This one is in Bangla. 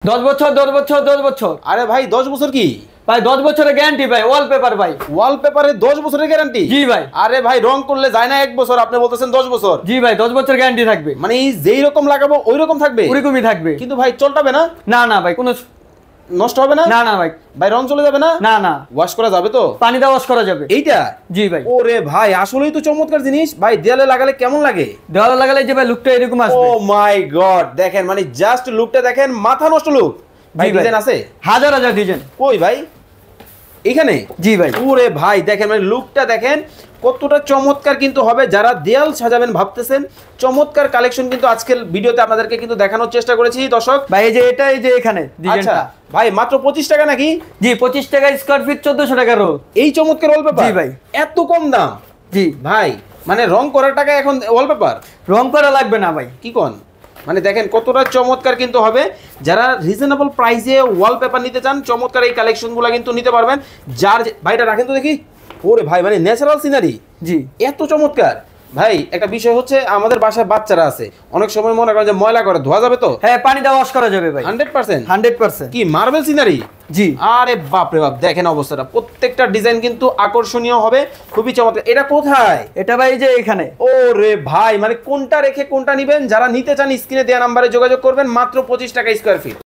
10 বছর 10 বছর 10 বছর। আরে ভাই 10 বছর কি ভাই 10 বছরের গ্যারান্টি ভাই, ওয়ালপেপার ভাই। ওয়ালপেপারে 10 বছরের গ্যারান্টি? জি ভাই। আরে ভাই রং করলে যায় না 1 বছর, আপনি বলতেছেন 10 বছর? জি ভাই, 10 বছর গ্যারান্টি থাকবে। মানে যেই রকম লাগাবো ওই রকম থাকবে? ওরকমই থাকবে। কিন্তু ভাই চলটাবে না? না না ভাই, কোনো নষ্ট হবে না? না না ভাই। ভাই রং চলে যাবে না? না না, ওয়াশ করা যাবে তো? পানি দিয়ে ওয়াশ করা যাবে। এইটা? জি ভাই। ওরে ভাই আসলেই তো চমৎকার জিনিস ভাই। দেয়ালে লাগালে কেমন লাগে? দেওয়ালে লাগালে যে ভাই লুকটা এরকম ও আসবে। মাই গড, দেখেন মানে জাস্ট লুকটা দেখেন, মাথা নষ্ট লুক। ভাই জি ভাই। ডিজাইন আছে? হাজার হাজার ডিজাইন। কই ভাই? এখানে? জি ভাই। ওরে ভাই দেখেন মানে লুকটা দেখেন কতটা চমৎকার কিন্তু হবে। যারা দেয়াল সাজাবেন ভাবতেছেন, চমৎকার কালেকশন কিন্তু আজকের ভিডিওতে আপনাদেরকে কিন্তু দেখানোর চেষ্টা করেছি দর্শক। ভাই এই যে এটা, এই যে এখানে আচ্ছা ডিজাইনটা। ভাই মাত্র 25 টাকা নাকি? জি, 25 টাকা স্কয়ার ফিট, 1400 টাকা রোল। এই চমৎকার ওয়ালপেপার? জি ভাই। এত কম দাম? জি ভাই মানে রং করার টাকা এখন ওয়ালপেপার? রং করা লাগবে না ভাই। কি কোন? মানে দেখেন কতটা চমৎকার কিন্তু হবে। যারা রিজনেবল প্রাইসে ওয়ালপেপার নিতে চান, চমৎকার এই কালেকশনগুলো কিন্তু নিতে পারবেন। যার ভাইটা রাখেন তো দেখি। ওরে ভাই মানে ন্যাচারাল সিনারি। জি এত চমৎকার। ভাই একটা বিষয় হচ্ছে, আমাদের বাসায় বাচ্চারা আছে, অনেক সময় মনে করেন যে ময়লা করে, ধোয়া যাবে তো? হ্যাঁ, পানি দিয়ে ওয়াশ করা যাবে ভাই। 100%? 100%। কি মার্বেল সিনারি? জি। আরে বাপ রে বাপ, দেখেন অবস্থাটা, প্রত্যেকটা ডিজাইন কিন্তু আকর্ষণীয় হবে, খুবই চমৎকার। এটা কোথায়? এটা ভাই যে এখানে। ও রে ভাই মানে কোনটা রেখে কোনটা নিবেন, যারা নিতে চান স্ক্রিনে দেওয়া নাম্বারে যোগাযোগ করবেন। মাত্র 25 টাকা স্কয়ার ফিট।